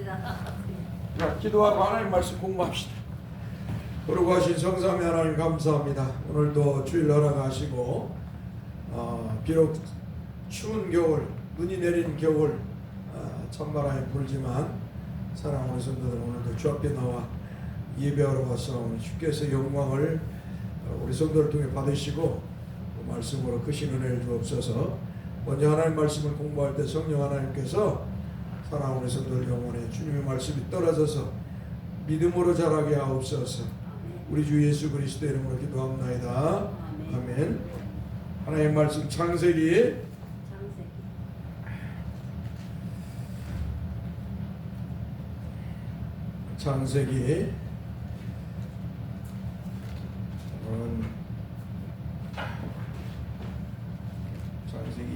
자, 기도하고 하나님 말씀 공부합시다. 거룩하신 성삼위 하나님 감사합니다. 오늘도 주일 허락하시고 비록 추운 겨울, 눈이 내리는 겨울 찬바람이 불지만 사랑하는 성도들 오늘도 주 앞에 나와 예배하러 왔사오니 주께서 영광을 우리 성도를 통해 받으시고 그 말씀으로 크신 은혜를 주옵소서. 먼저 하나님 말씀을 공부할 때 성령 하나님께서 사랑하는 성도들 영혼에 주님의 말씀이 떨어져서 믿음으로 자라게 하옵소서. 우리 주 예수 그리스도 이름으로 기도합나이다. 아멘. 하나님 말씀 창세기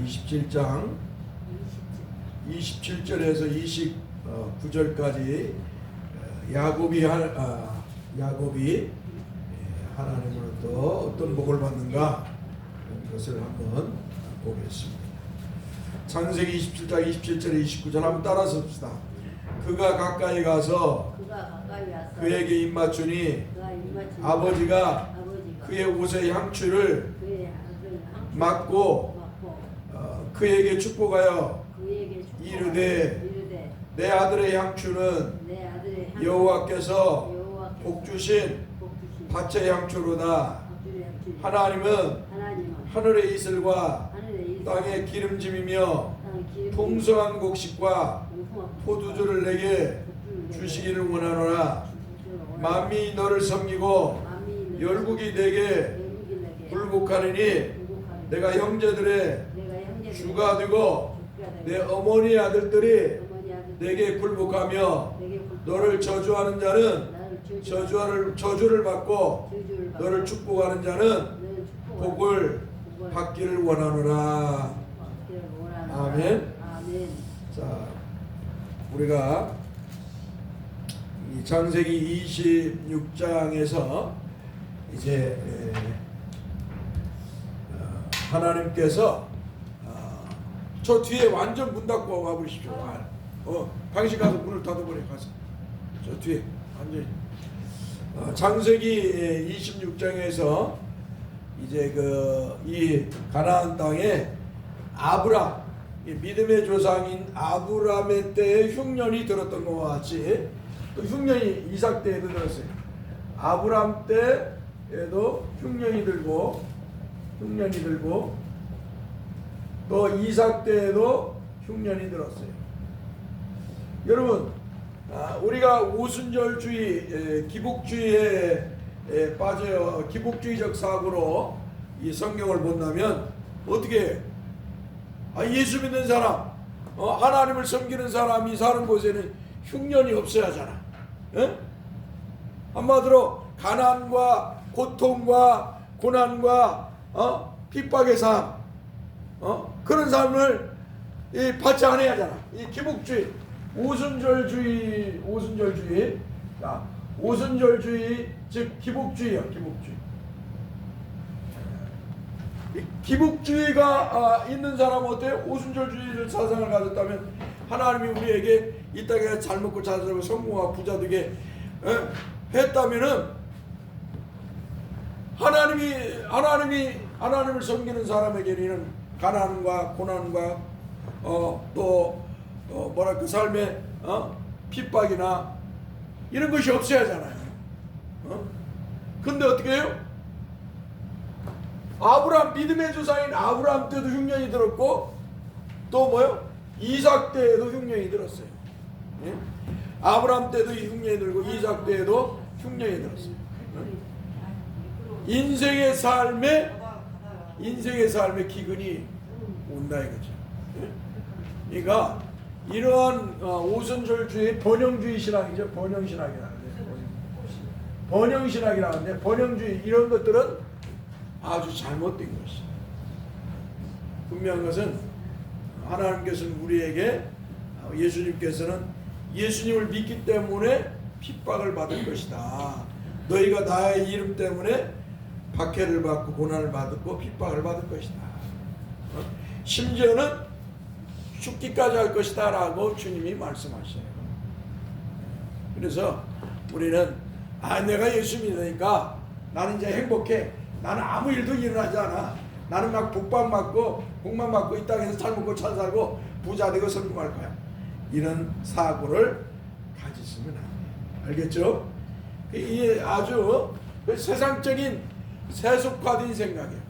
27장 27절에서 29절까지 야곱이 하나님으로부터 어떤 복을 받는가 그것을 한번 보겠습니다. 창세기 27장 27절 29절 한번 따라서 봅시다. 그가 가까이 가서 그에게 입맞추니 아버지가 그의 옷의 향추를 맡고 그에게 축복하여 이르되 내 아들의 향추는 여호와께서 복주신 밭의 향추로다. 하나님은 하늘의 이슬과 땅의 기름짐이며 풍성한 곡식과 포도주를 내게 주시기를 원하노라. 만민이 너를 섬기고 열국이 내게 굴복하느니 내가 형제들의 주가 되고 내 어머니 아들들이 내게 굴복하며 너를 저주하는 자는 저주를 받고 너를 축복하는 자는 복을 받기를 원하노라. 아멘. 자, 우리가 이 창세기 26장에서 이제 하나님께서 저 뒤에 완전 문 닫고 와보십시오. 당신 가서 문을 닫아버려. 가서 저 뒤에 완전히 창세기 26장에서 이제 이 가나안 땅에 아브람, 믿음의 조상인 아브람의 때에 흉년이 들었던 것과 같이 또 흉년이 이삭 때에도 들었어요. 아브람 때에도 흉년이 들고 또 이삭 때에도 흉년이 들었어요. 여러분, 우리가 오순절주의, 기복주의에 빠져 기복주의적 사고로 이 성경을 본다면 어떻게 예수 믿는 사람, 하나님을 섬기는 사람이 사는 곳에는 흉년이 없어야 하잖아. 한마디로 가난과 고통과 고난과 핍박의 삶, 그런 삶을 받지 않아야 하잖아. 이 기복주의, 오순절주의, 즉 기복주의야. 기복주의가 있는 사람은 어때요? 오순절주의를 사상을 가졌다면 하나님이 우리에게 이 땅에 잘 먹고 잘 살고 성공하고 부자 되게 했다면은 하나님을 섬기는 사람에게는 가난과 고난과 또 뭐랄까 삶의 핍박이나 이런 것이 없어야 하잖아요. 근데 어떻게 해요? 아브람, 믿음의 조상인 아브람 때도 흉년이 들었고 또 뭐요? 이삭 때에도 흉년이 들었어요. 예? 아브람 때도 흉년이 들고 이삭 때에도 흉년이 들었어요. 인생의 삶에 기근이 온다 이거죠. 예? 그러니까 이러한 오순절주의 번영주의 신학이죠. 번영신학이라는데 번영주의 이런 것들은 아주 잘못된 것이다. 분명한 것은 하나님께서는 우리에게 예수님께서는 예수님을 믿기 때문에 핍박을 받을 것이다. 너희가 나의 이름 때문에 박해를 받고 고난을 받고 핍박을 받을 것이다. 심지어는 죽기까지 할 것이다 라고 주님이 말씀하셔요. 그래서 우리는 내가 예수 믿으니까 나는 이제 행복해. 나는 아무 일도 일어나지 않아. 나는 막 복만 받고 복만 받고 이 땅에서 잘 먹고 잘 살고 부자 되고 성공할 거야. 이런 사고를 가지시면 안 돼. 알겠죠? 이게 아주 세상적인 세속화된 생각이에요.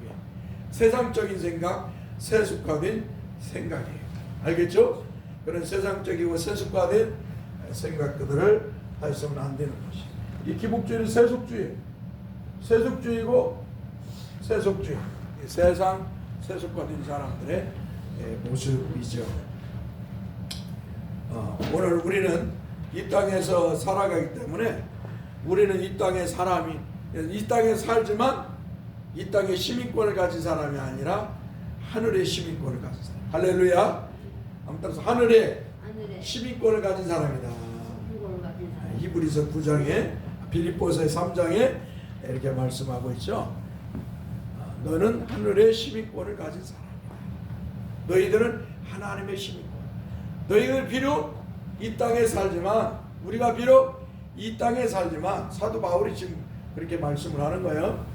세상적인 생각, 세속화된 생각이에요. 알겠죠? 그런 세상적이고 세속화된 생각들을 하시면 안 되는 것이. 이 기복주의는 세속주의, 세속주의고 세속주의. 세상 세속화된 사람들의 모습이죠. 오늘 우리는 이 땅에서 살아가기 때문에 우리는 이 땅의 사람이 이 땅에 살지만 이 땅의 시민권을 가진 사람이 아니라 하늘의 시민권을 가진 사람. 할렐루야. 아무튼 하늘의 시민권을 가진 사람이다. 히브리서 9장에 빌립보서 3장에 이렇게 말씀하고 있죠. 너는 하늘의 시민권을 가진 사람이다. 너희들은 하나님의 시민권. 너희들 비록 이 땅에 살지만 우리가 비록 이 땅에 살지만 사도 바울이 지금 그렇게 말씀을 하는 거예요.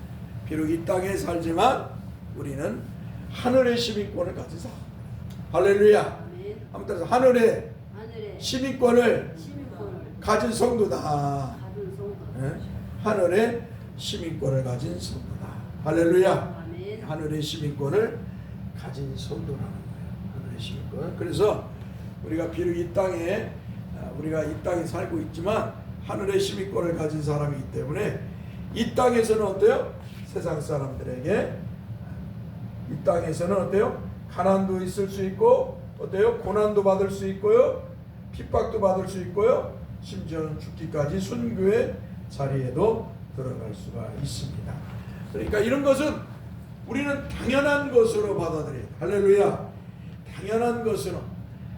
비록 이 땅에 살지만 우리는 하늘의 시민권을 가진 사람. 할렐루야. 아무튼 하늘의 시민권을 가진 성도다. 하늘의 시민권을 가진 성도다. 할렐루야. 하늘의 시민권을 가진 성도라는 거예요. 하늘의 시민권. 그래서 우리가 비록 이 땅에 살고 있지만 하늘의 시민권을 가진 사람이기 때문에 이 땅에서는 어때요? 세상 사람들에게 이 땅에서는 어때요? 가난도 있을 수 있고 어때요? 고난도 받을 수 있고요. 핍박도 받을 수 있고요. 심지어는 죽기까지 순교의 자리에도 들어갈 수가 있습니다. 그러니까 이런 것은 우리는 당연한 것으로 받아들여요. 할렐루야. 당연한 것으로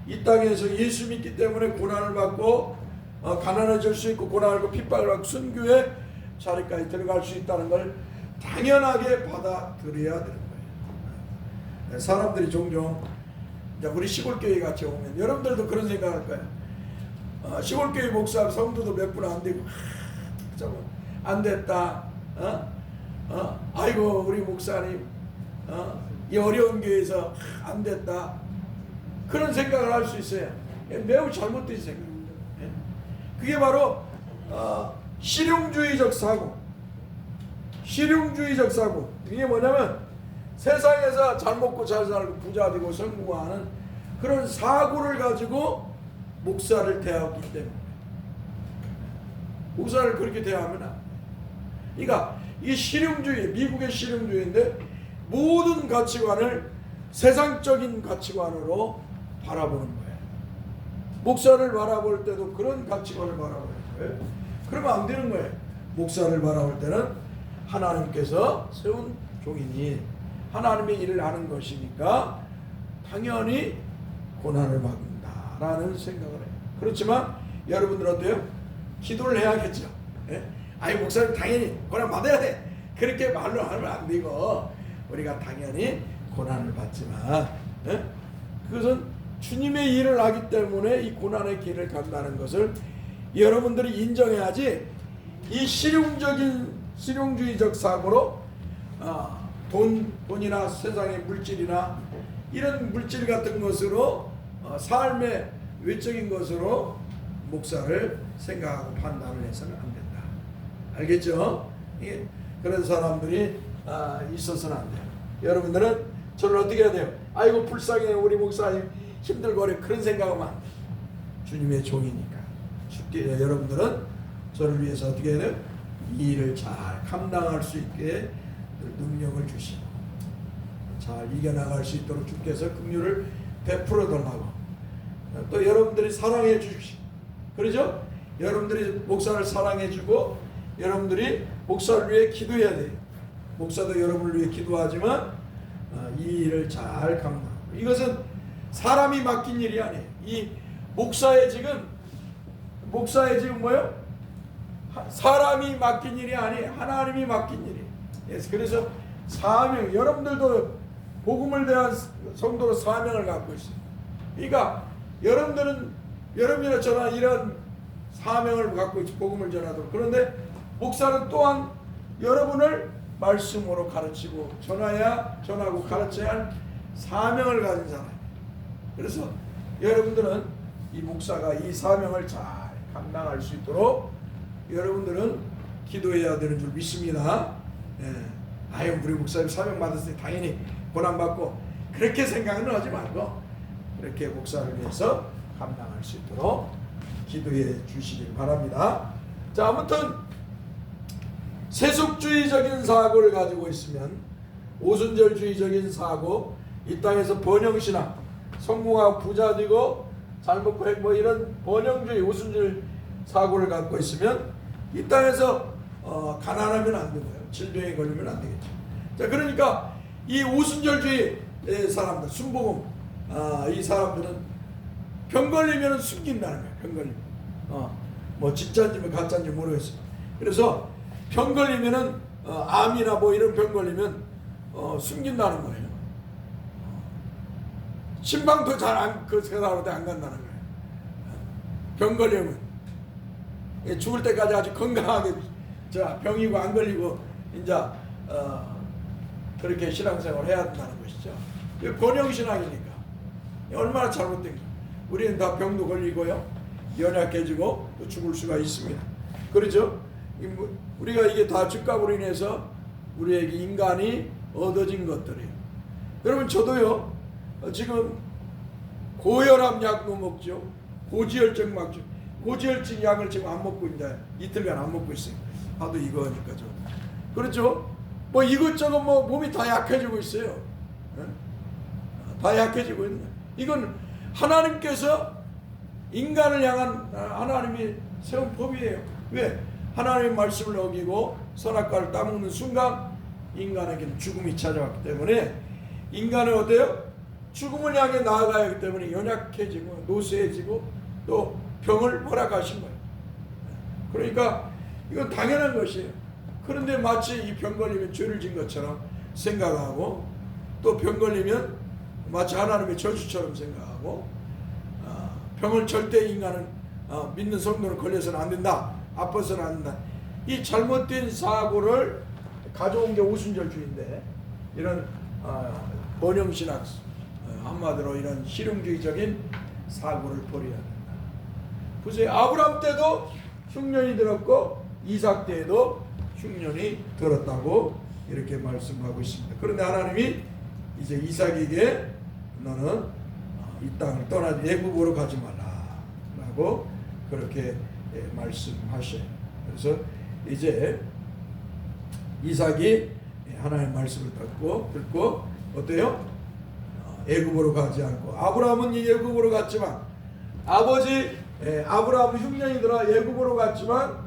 이 땅에서 예수 믿기 때문에 고난을 받고 가난해질 수 있고 고난을 받고 핍박을 받고 순교의 자리까지 들어갈 수 있다는 걸 당연하게 받아들여야 되는 거예요. 사람들이 종종 우리 시골교회 같이 오면 여러분들도 그런 생각할 거예요. 시골교회 목사 성도도 몇 분 안 되고 안 됐다. 아이고 우리 목사님 이 어려운 교회에서 안 됐다. 그런 생각을 할 수 있어요. 매우 잘못된 생각입니다. 그게 바로 실용주의적 사고. 실용주의적 사고. 이게 뭐냐면 세상에서 잘 먹고 잘 살고 부자 되고 성공하는 그런 사고를 가지고 목사를 대하기 때문에 목사를 그렇게 대하면 안 돼. 그러니까 이 실용주의, 미국의 실용주의인데 모든 가치관을 세상적인 가치관으로 바라보는 거예요. 목사를 바라볼 때도 그런 가치관을 바라보는 거예요. 그러면 안 되는 거예요. 목사를 바라볼 때는 하나님께서 세운 종이니 하나님의 일을 하는 것이니까 당연히 고난을 받는다라는 생각을 해요. 그렇지만 여러분들 어때요? 기도를 해야겠죠. 아이 목사님 당연히 고난 받아야 돼. 그렇게 말로 하면 안 되고 우리가 당연히 고난을 받지만 그것은 주님의 일을 하기 때문에 이 고난의 길을 간다는 것을 여러분들이 인정해야지 이 실용주의적 사고로 돈이나 세상의 물질이나 이런 물질 같은 것으로 삶의 외적인 것으로 목사를 생각하고 판단을 해서는 안 된다. 알겠죠? 그런 사람들이 있어서는 안 돼요. 여러분들은 저를 어떻게 해야 돼요? 아이고 불쌍해 우리 목사님 힘들고 그래 그런 생각하면 안 돼요. 주님의 종이니까. 여러분들은 저를 위해서 어떻게 해야 돼요? 이 일을 잘 감당할 수 있게 능력을 주시고 잘 이겨나갈 수 있도록 주께서 긍휼을 베풀어 달라고 또 여러분들이 사랑해 주십시오. 그러죠? 여러분들이 목사를 사랑해 주고 여러분들이 목사를 위해 기도해야 돼요. 목사도 여러분을 위해 기도하지만 이 일을 잘 감당하고 이것은 사람이 맡긴 일이 아니에요. 이 목사의 지금 뭐예요? 사람이 맡긴 일이 아니에요. 하나님이 맡긴 일이에요. 그래서 사명, 여러분들도 복음을 대한 성도로 사명을 갖고 있어요. 그러니까 여러분들이나 저나 이런 사명을 갖고 복음을 전하도록. 그런데 목사는 또한 여러분을 말씀으로 가르치고 전하고 가르쳐야 할 사명을 가진 사람이에요. 그래서 여러분들은 이 목사가 이 사명을 잘 감당할 수 있도록 여러분들은 기도해야 되는 줄 믿습니다. 아유, 우리 목사님 사명 받았으니 당연히 고난받고, 그렇게 생각은 하지 말고 그렇게 목사를 위해서 감당할 수 있도록 기도해 주시길 바랍니다. 자, 아무튼 세속주의적인 사고를 가지고 있으면, 오순절주의적인 사고, 이 땅에서 번영신앙, 성공하고 부자 되고 잘 먹고 뭐 이런 번영주의 오순절 사고를 갖고 있으면 이 땅에서 가난하면 안 되고요, 질병에 걸리면 안 되겠죠. 자, 그러니까 이 오순절주의 사람들, 순복음 이 사람들은 병 걸리면 숨긴다는 거예요. 병 걸리면 뭐 진짜인지 뭐 가짜인지 모르겠어요. 그래서 병 걸리면은 암이나 뭐 이런 병 걸리면 숨긴다는 거예요. 신방도 그 사람한테 안 간다는 거예요. 병 걸리면 죽을 때까지 아주 건강하게 병이고 안 걸리고 이제 그렇게 신앙생활을 해야 된다는 것이죠. 번영신앙이니까 얼마나 잘못된 거예요. 우리는 다 병도 걸리고요, 연약해지고 또 죽을 수가 있습니다. 그렇죠? 우리가 이게 다 죄값으로 인해서 우리에게 인간이 얻어진 것들이에요. 여러분, 저도요 지금 고혈압 약도 먹죠, 고지혈증 맞죠. 고지혈증 약을 지금 안 먹고 이제 이틀간 안 먹고 있어요. 하도 이거니까 좀 그렇죠. 뭐 이것저것 뭐 몸이 다 약해지고 있어요. 다 약해지고 있는 거예요. 이건 하나님께서 인간을 향한 하나님이 세운 법이에요. 왜? 하나님의 말씀을 어기고 선악과를 따먹는 순간 인간에게는 죽음이 찾아왔기 때문에 인간은 어때요? 죽음을 향해 나아가야 하기 때문에 연약해지고 노쇠해지고 또 병을 허락하신 거예요. 그러니까 이건 당연한 것이에요. 그런데 마치 이 병 걸리면 죄를 진 것처럼 생각하고, 또 병 걸리면 마치 하나님의 저주처럼 생각하고, 병을 절대 인간은 믿는 성도는 걸려서는 안 된다, 아파서는 안 된다, 이 잘못된 사고를 가져온 게 오순절주의인데, 이런 번영신학, 한마디로 이런 실용주의적인 사고를 버려야 된다. 보세요. 아브라함 때도 흉년이 들었고 이삭 때에도 흉년이 들었다고 이렇게 말씀하고 있습니다. 그런데 하나님이 이제 이삭에게 너는 이 땅을 떠나 애굽으로 가지 말라라고 그렇게 말씀하셔요. 그래서 이제 이삭이 하나님의 말씀을 듣고 어때요? 애굽으로 가지 않고, 아브라함은 애굽으로 갔지만 아버지 아브라함은 흉년이 들어 애굽으로 갔지만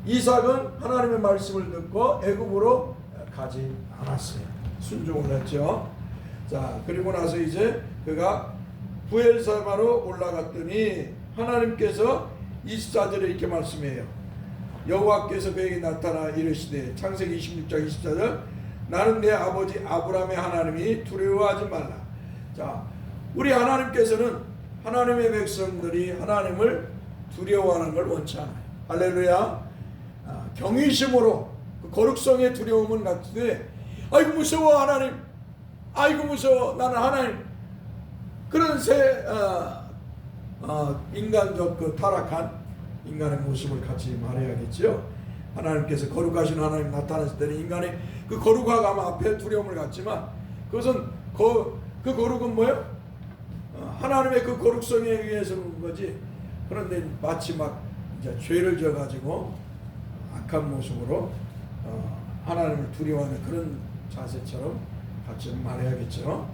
이삭은 하나님의 말씀을 듣고 애굽으로 가지 않았어요. 순종을 했죠. 자, 그리고 나서 이제 그가 부엘사바로 올라갔더니 하나님께서 24절에 이렇게 말씀해요. 여호와께서 그에게 나타나 이르시되, 창세기 26장 24절, 나는 내 아버지 아브라함의 하나님이 두려워하지 말라. 자, 우리 하나님께서는 하나님의 백성들이 하나님을 두려워하는 걸 원치 않아요. 할렐루야. 경외심으로 그 거룩성의 두려움은 같은데, 아이고 무서워 하나님, 아이고 무서워 나는 하나님, 그런 인간적 그 타락한 인간의 모습을 같이 말해야겠죠. 하나님께서 거룩하신 하나님 나타났을 때는 인간의 그 거룩함 앞에 두려움을 갖지만, 그것은 그 거룩은 뭐예요? 하나님의 그 거룩성에 의해서 그런 거지. 그런데 마치 막 이제 죄를 져가지고 악한 모습으로 하나님을 두려워하는 그런 자세처럼 같이 말해야겠죠.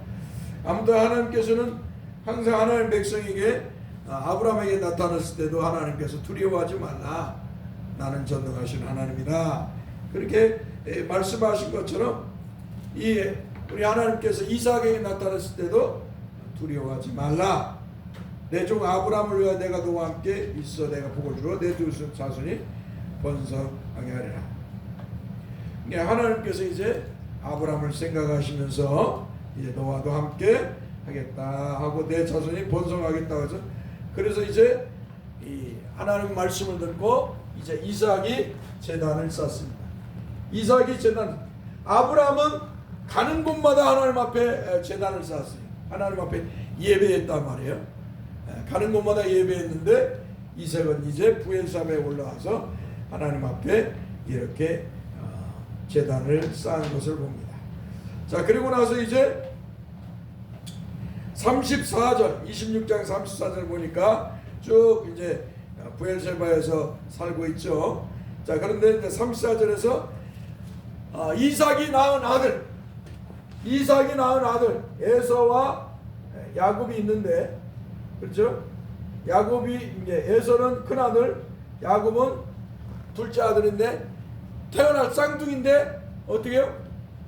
아무튼 하나님께서는 항상 하나님 백성에게 아브라함에게 나타났을 때도 하나님께서 두려워하지 말라, 나는 전능하신 하나님이다, 그렇게 말씀하신 것처럼 우리 하나님께서 이삭에게 나타났을 때도 두려워하지 말라, 내 종 아브라함을 위하여 내가 너와 함께 있어 내가 복을 주어 내 두 자손이 번성하게 하리라. 하나님께서 이제 아브라함을 생각하시면서 이제 너와도 함께 하겠다 하고 내 자손이 번성하겠다 해서, 그래서 이제 이 하나님 말씀을 듣고 이제 이삭이 제단을 쌓습니다. 이삭이 제단, 아브라함은 가는 곳마다 하나님 앞에 제단을 쌓았어요. 하나님 앞에 예배했단 말이에요. 가는 곳마다 예배했는데 이삭은 이제 부엘사에 올라와서 하나님 앞에 이렇게 제단을 쌓은 것을 봅니다. 자, 그리고 나서 이제 34절, 26장 34절 보니까 쭉 이제 부엘세바에서 살고 있죠. 자, 그런데 이제 34절에서 이삭이 낳은 아들 에서와 야곱이 있는데, 그렇죠? 야곱이 이제 에서는 큰 아들, 야곱은 둘째 아들인데 태어날 쌍둥이인데 어떻게 해요?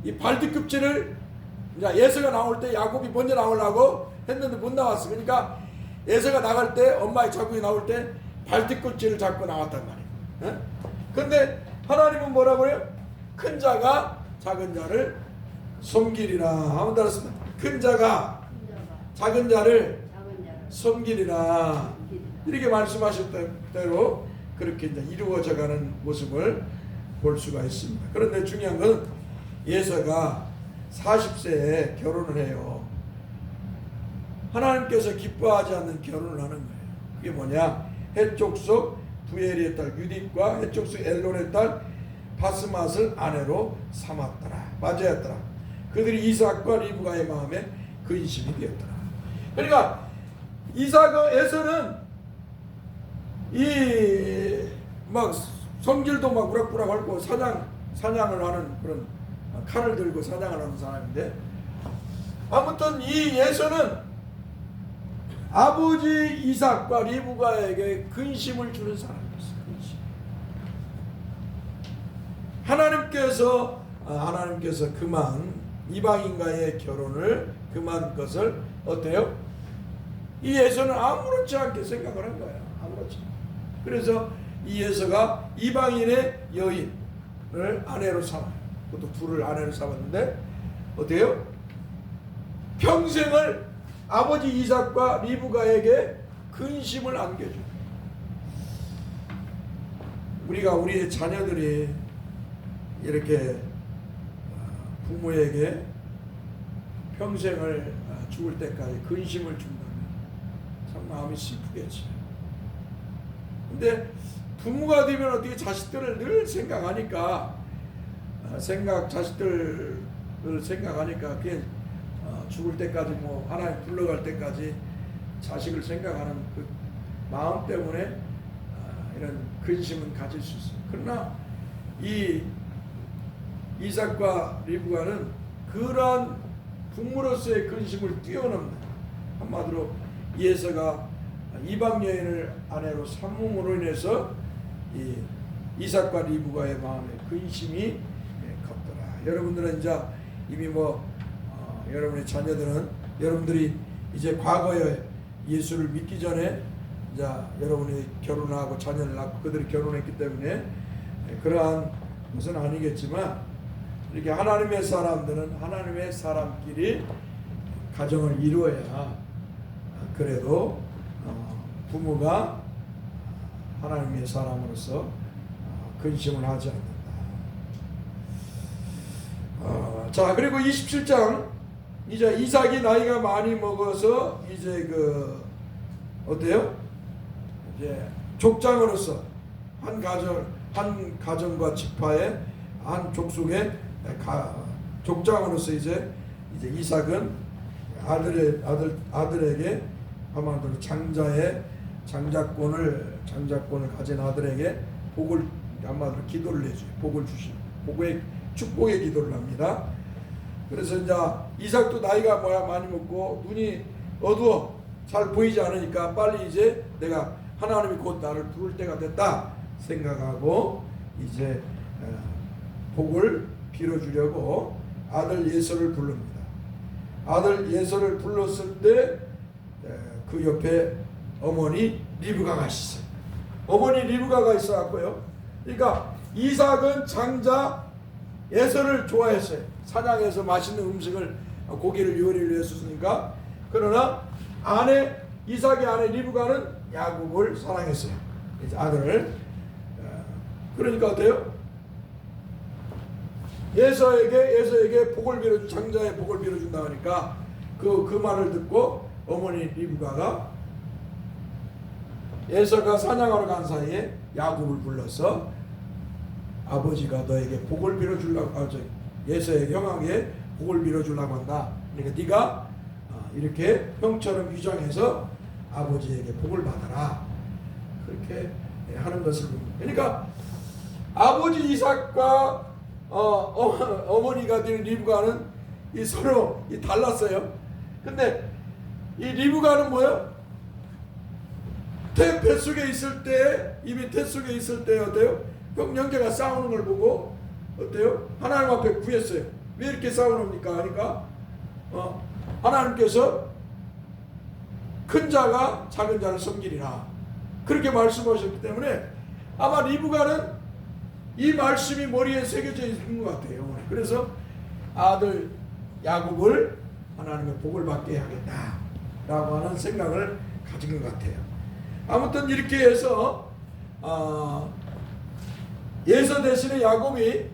이 발뒤꿈치를 에서가 나올 때 야곱이 먼저 나오려고 했는데 못 나왔어. 그러니까 에서가 나갈 때, 엄마의 자궁이 나올 때 발뒤꿈치를 잡고 나왔단 말이에요. 그런데 하나님은 뭐라고 해요? 큰 자가 작은 자를 섬기리라. 한번 들었습니다. 큰 자가 작은 자를 섬기리라. 이렇게 말씀하셨던 대로 그렇게 이제 이루어져가는 모습을 볼 수가 있습니다. 그런데 중요한 건 예서가 40세에 결혼을 해요. 하나님께서 기뻐하지 않는 결혼을 하는 거예요. 그게 뭐냐? 해족속 부엘의 딸 유딧과 해족속 엘론의 딸 바스맛을 아내로 삼았더라. 맞이했더라. 그들이 이삭과 리브가의 마음에 근심이 되었더라. 그러니까 에서는 이 막 성질도 막 부락부락 앓고 사냥을 하는 그런 칼을 들고 사냥을 하는 사람인데, 아무튼 이 에서는 아버지 이삭과 리브가에게 근심을 주는 사람이었어요. 하나님께서 그만 이방인과의 결혼을 그만 것을 어때요? 이 에서는 아무렇지 않게 생각을 한 거예요. 아무렇지. 그래서 이 에서가 이방인의 여인을 아내로 삼아요. 그것도 둘을 아내로 삼았는데 어때요? 평생을 아버지 이삭과 리브가에게 근심을 안겨줘요. 우리가 우리의 자녀들이 이렇게 부모에게 평생을 죽을 때까지 근심을 준다면 참 마음이 슬프겠지. 근데 부모가 되면 어떻게 자식들을 늘 생각하니까 자식들을 생각하니까 그게 죽을 때까지 뭐 하나님 불러갈 때까지 자식을 생각하는 그 마음 때문에 이런 근심은 가질 수 있어요. 그러나 이 이삭과 리브가는 그러한 부모로서의 근심을 뛰어넘는, 한마디로 예서가 이방 여인을 아내로 삼음으로 인해서 이 이삭과 리브가의 마음에 근심이 컸더라. 여러분들은 이제 이미 여러분의 자녀들은 여러분들이 이제 과거에 예수를 믿기 전에 이제 여러분이 결혼하고 자녀를 낳고 그들이 결혼했기 때문에 그러한 것은 아니겠지만, 이렇게 하나님의 사람들은 하나님의 사람끼리 가정을 이루어야 그래도 부모가 하나님의 사람으로서 근심을 하지 않는다. 자, 그리고 27장 이제 이삭이 나이가 많이 먹어서 이제 어때요? 이제 족장으로서 한 가정과 지파의 한 족속의 족장으로서 이제 이삭은 아들에게 한마디로 장자권을 가진 아들에게 복을, 한마디로 기도를 해줘요. 복을 주시고 축복의 기도를 합니다. 그래서 이제 이삭도 나이가 많이 먹고 눈이 어두워 잘 보이지 않으니까 빨리 이제 내가 하나님이 곧 나를 부를 때가 됐다 생각하고 이제 복을 빌어주려고 아들 예서를 부릅니다. 아들 예서를 불렀을 때 그 옆에 어머니 리브가가 있어요. 어머니 리브가가 있어갖고요. 그러니까 이삭은 장자 예서를 좋아했어요. 사냥해서 맛있는 음식을, 고기를 요리를 했으니까. 그러나 이삭의 아내 리브가는 야곱을 사랑했어요. 이제 아들을. 그러니까 어때요? 예서에게 복을 빌어준, 장자의 복을 빌어준다 하니까 그 말을 듣고 어머니 리브가가 예서가 사냥하러 간 사이에 야곱을 불러서 아버지가 너에게 복을 빌어주려고, 예서의 형에게 복을 빌어주려고 한다. 그러니까 네가 이렇게 형처럼 위장해서 아버지에게 복을 받아라. 그렇게 하는 것을 봅니다. 그러니까 아버지 이삭과 어머니가 된 리브가는 서로 달랐어요. 근데 이 리브가는 뭐예요? 뱃속에 있을 때, 이미 뱃속에 있을 때 어때요? 형제가 싸우는 걸 보고 어때요? 하나님 앞에 구했어요. 왜 이렇게 싸우는입니까? 하니까 하나님께서 큰 자가 작은 자를 섬기리라 그렇게 말씀하셨기 때문에 아마 리브가는 이 말씀이 머리에 새겨져 있는 것 같아요. 그래서 아들 야곱을 하나님의 복을 받게 하겠다라고 하는 생각을 가진 것 같아요. 아무튼 이렇게 해서 예서 대신에 야곱이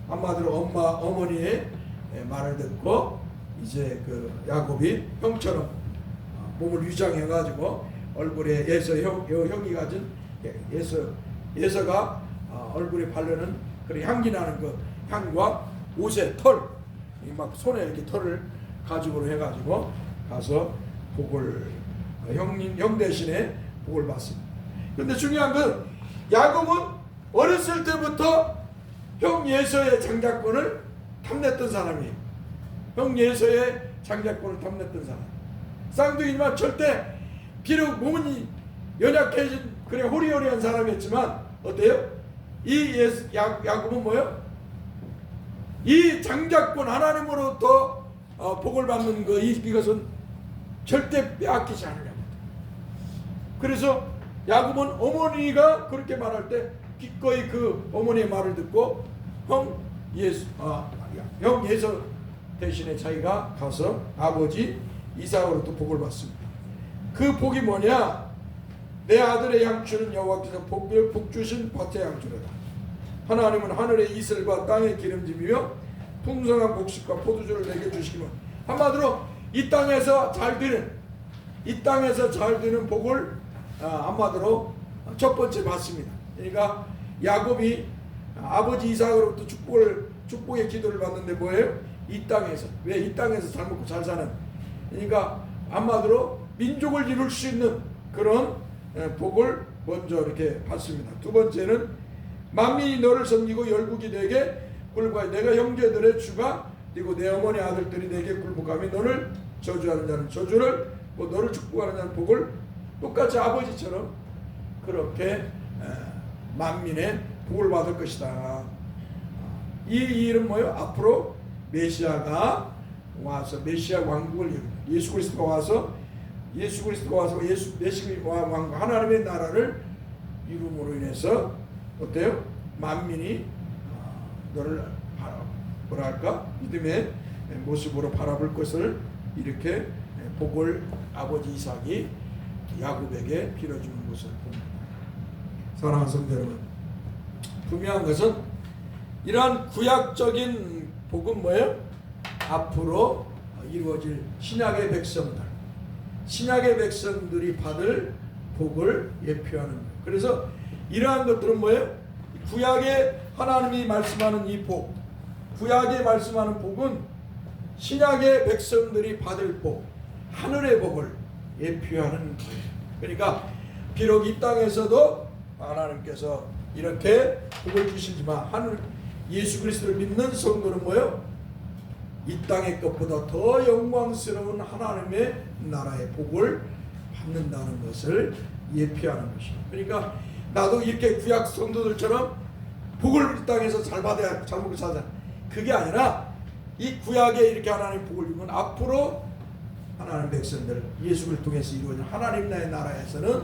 한마디로 어머니의 말을 듣고 이제 그 야곱이 형처럼 몸을 위장해 가지고 얼굴에 예서 형이 가진 예서가 얼굴에 바르는 그런 향기 나는 그 향과 옷의 털, 막 손에 이렇게 털을 가지고 해가지고 가서 복을 형 대신에 복을 받습니다. 그런데 중요한 건 야곱은 어렸을 때부터 형 예서의 장자권을 탐냈던 사람이에요. 형 예서의 장자권을 탐냈던 사람. 쌍둥이지만 절대 비록 몸은 연약해진 그래 호리호리한 사람이었지만 어때요? 이 야곱은 뭐예요? 이 장자권 하나님으로부터 복을 받는 이것은 절대 빼앗기지 않으려고. 그래서 야곱은 어머니가 그렇게 말할 때 기꺼이 그 어머니의 말을 듣고 형 예서 대신에 자기가 가서 아버지 이삭으로부터 복을 받습니다. 그 복이 뭐냐? 내 아들의 양주는 여호와께서 복 주신 밭의 양주로다. 하나님은 하늘의 이슬과 땅의 기름짐이며 풍성한 곡식과 포도주를 내게 주시기만. 한마디로 이 땅에서 잘 되는 복을 한마디로 첫 번째 받습니다. 그러니까 야곱이 아버지 이삭으로부터 축복의 기도를 받는데 뭐예요? 이 땅에서. 왜 이 땅에서 잘 먹고 잘 사는. 그러니까 한마디로 민족을 이룰 수 있는 그런 복을 먼저 이렇게 받습니다. 두 번째는 만민이 너를 섬기고 열국이 내게 굴복하여 내가 형제들의 주가 그리고 내 어머니 아들들이 내게 굴복하며 너를 저주하는 자는 저주를 너를 축복하는 자는 복을 똑같이 아버지처럼 그렇게 만민의 복을 받을 것이다. 이 일은 뭐예요? 앞으로 메시아가 와서 메시아 왕국을 예수 그리스도가 와서 메시아 왕국 하나님의 나라를 이룸으로 인해서 어때요? 만민이 너를 뭐랄까 믿음의 모습으로 바라볼 것을 이렇게 복을 아버지 이삭이 야곱에게 빌어주는 것을 봅니다. 사랑하는 성도 여러분, 분명한 것은 이러한 구약적인 복은 뭐예요? 앞으로 이루어질 신약의 백성들이 받을 복을 예표하는 거예요. 그래서 이러한 것들은 뭐예요? 구약에 하나님이 말씀하는 이 복, 구약에 말씀하는 복은 신약의 백성들이 받을 복, 하늘의 복을 예표하는 거예요. 그러니까 비록 이 땅에서도 하나님께서 이렇게 복을 주시지만 예수 그리스도를 믿는 성도는 뭐예요? 이 땅의 것보다 더 영광스러운 하나님의 나라의 복을 받는다는 것을 예표하는 것입니다. 그러니까 나도 이렇게 구약 성도들처럼 복을 이 땅에서 잘 받아야 잘 먹고 살자. 그게 아니라 이 구약에 이렇게 하나님 복을 주면 앞으로 하나님 백성들 예수를 통해서 이루어진 하나님 나라에서는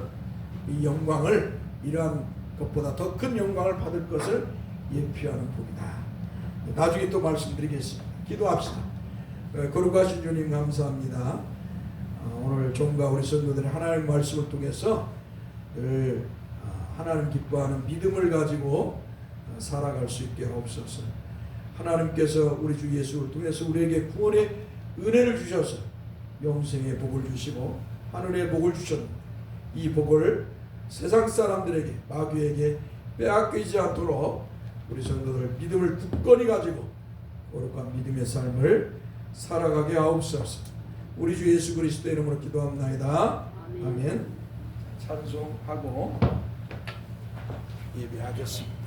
이 영광을 이러한 것보다 더 큰 영광을 받을 것을 예표하는 복이다. 나중에 또 말씀드리겠습니다. 기도합시다. 거룩하신 주님 감사합니다. 오늘 종과 우리 성도들의 하나님의 말씀을 통해서 늘 하나님 기뻐하는 믿음을 가지고 살아갈 수 있게 하옵소서. 하나님께서 우리 주 예수를 통해서 우리에게 구원의 은혜를 주셔서 영생의 복을 주시고 하늘의 복을 주셨는데 이 복을 세상 사람들에게 마귀에게 빼앗기지 않도록 우리 성도들 믿음을 굳건히 가지고 거룩한 믿음의 삶을 살아가게 하옵소서. 우리 주 예수 그리스도의 이름으로 기도합나이다. 아멘. 찬송하고 예배하겠습니다.